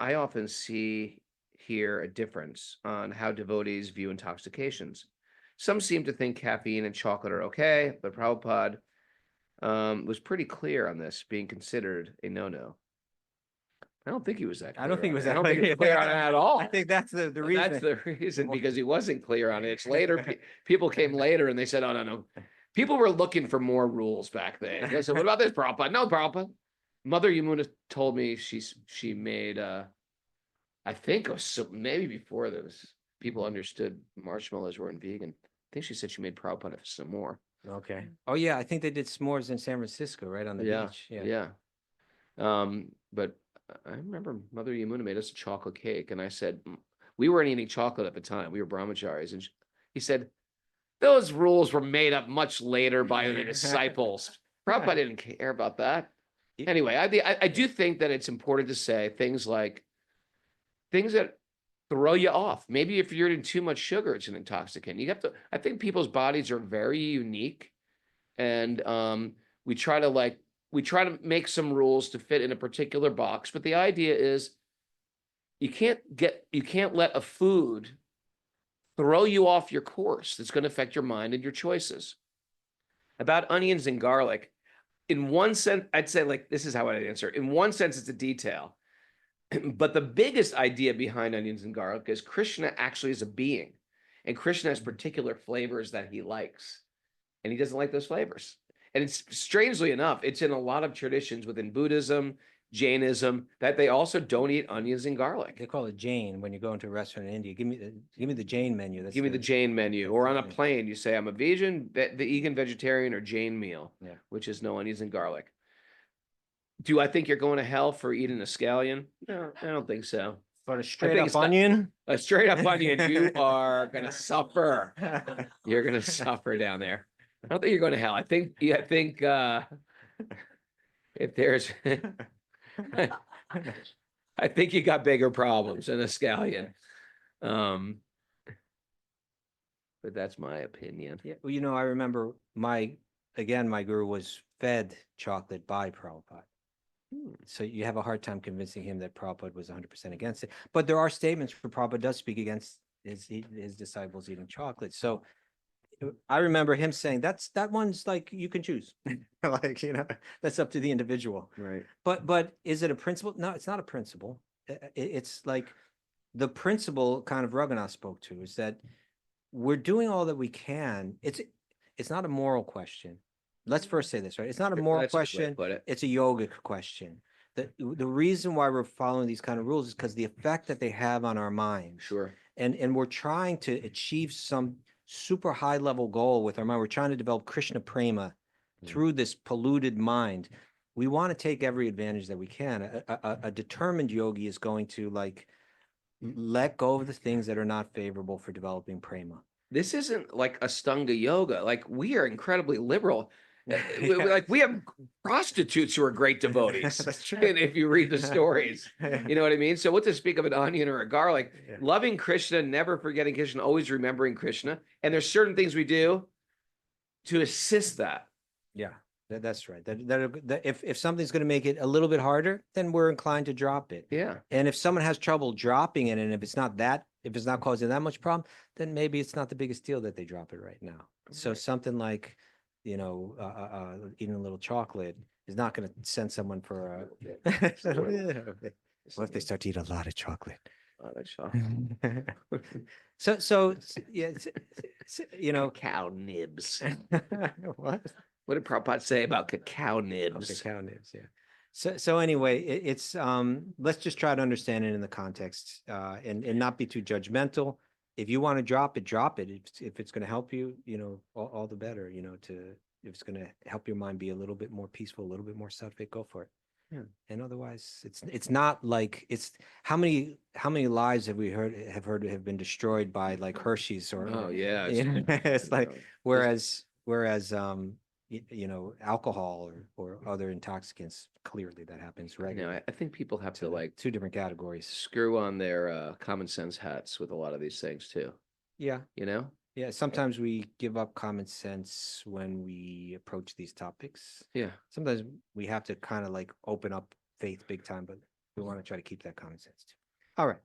difference on how devotees view intoxications. Some seem to think caffeine and chocolate are okay, but Prabhupada was pretty clear on this being considered a no-no. I don't think he was that clear. I don't think it was that I don't think he was clear. clear on it at all. I think that's the reason. That's the reason, because he wasn't clear on it. It's later. People came later and they said, oh, no. People were looking for more rules back then. They said, what about this, Prabhupada? No, Prabhupada. Mother Yamuna told me she made, I think it was maybe before this, people understood marshmallows weren't vegan. I think she said she made Prabhupada some more. Okay. Oh, yeah. I think they did s'mores in San Francisco, right on the beach. Yeah. But I remember Mother Yamuna made us a chocolate cake, and I said, we weren't eating chocolate at the time. We were brahmacharis. And he said, those rules were made up much later by the disciples. Prabhupada didn't care about that. Anyway, I do think that it's important to say things like things that throw you off. Maybe if you're eating too much sugar, it's an intoxicant. I think people's bodies are very unique, and we try to make some rules to fit in a particular box, but the idea is you can't let a food throw you off your course that's going to affect your mind and your choices. About onions and garlic, in one sense, I'd say, like, this is how I'd answer. In one sense, it's a detail, but the biggest idea behind onions and garlic is Krishna actually is a being, and Krishna has particular flavors that he likes, and he doesn't like those flavors. And it's, strangely enough, it's in a lot of traditions within Buddhism, Jainism, that they also don't eat onions and garlic. They call it Jain when you go into a restaurant in India. Give me the Jain menu. Give me the Jain menu. Or on a plane, you say, I'm a vegan, vegetarian, or Jain meal, which is no onions and garlic. Do I think you're going to hell for eating a scallion? No, I don't think so. But a straight up onion? A straight up onion, you are going to suffer. You're going to suffer down there. I don't think you're going to hell. I think if there's, I think you got bigger problems than a scallion. But that's my opinion. Yeah, well, I remember my guru was fed chocolate by Prabhupada. So you have a hard time convincing him that Prabhupada was 100% against it. But there are statements where Prabhupada does speak against his disciples eating chocolate. So I remember him saying that one's like you can choose. Like, that's up to the individual. Right. But is it a principle? No, it's not a principle. It's like the principle kind of Raghunath spoke to is that we're doing all that we can. It's not a moral question. Let's first say this, right? It's not a moral question. It's a yogic question. The reason why we're following these kind of rules is because the effect that they have on our minds. Sure. And we're trying to achieve some super high level goal with our mind. We're trying to develop Krishna prema through this polluted mind. We want to take every advantage that we can. A determined yogi is going to let go of the things that are not favorable for developing prema. This isn't like Ashtanga yoga. Like, we are incredibly liberal. We have prostitutes who are great devotees. That's true. And if you read the stories, you know what I mean? So what to speak of an onion or a garlic, loving Krishna, never forgetting Krishna, always remembering Krishna. And there's certain things we do to assist that. Yeah, that's right. That if something's going to make it a little bit harder, then we're inclined to drop it. Yeah. And if someone has trouble dropping it, and if it's not causing that much problem, then maybe it's not the biggest deal that they drop it right now. So something like, eating a little chocolate is not going to send someone for a. What if they start to eat a lot of chocolate? So yeah, Cacao nibs. What? What did Prabhupada say about cacao Oh, nibs? cacao nibs, yeah. So anyway, it's let's just try to understand it in the context, and not be too judgmental. If you want to drop it, drop it. If it's going to help you, all the better. If it's going to help your mind be a little bit more peaceful, a little bit more sattvic, go for it. Yeah. And otherwise, it's not like it's how many lives have been destroyed by like Hershey's or it's like whereas alcohol or other intoxicants, clearly that happens regularly. I think people have to two different categories. screw on their common sense hats with a lot of these things too. Yeah. Yeah. Sometimes we give up common sense when we approach these topics. Yeah. Sometimes we have to kind of open up faith big time, but we want to try to keep that common sense too. All right.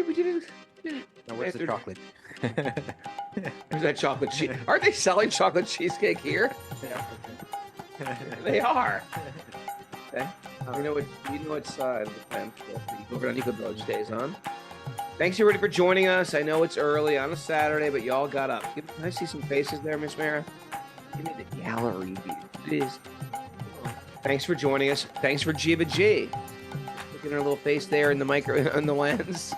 We did it. Now where's the chocolate? Where's that chocolate cheese? Aren't they selling chocolate cheesecake here? They are. Okay. You know what side of the fence the Over on Eco Village stays on. Thanks everybody for joining us. I know it's early on a Saturday, but y'all got up. Can I see some faces there, Miss Mara? Give me the gallery view, please. Thanks for joining us. Thanks for Jiva G. Look at her little face there in the on the lens.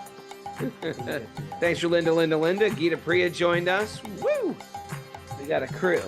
Thanks for Linda. Gita Priya joined us. Woo! We got a crew.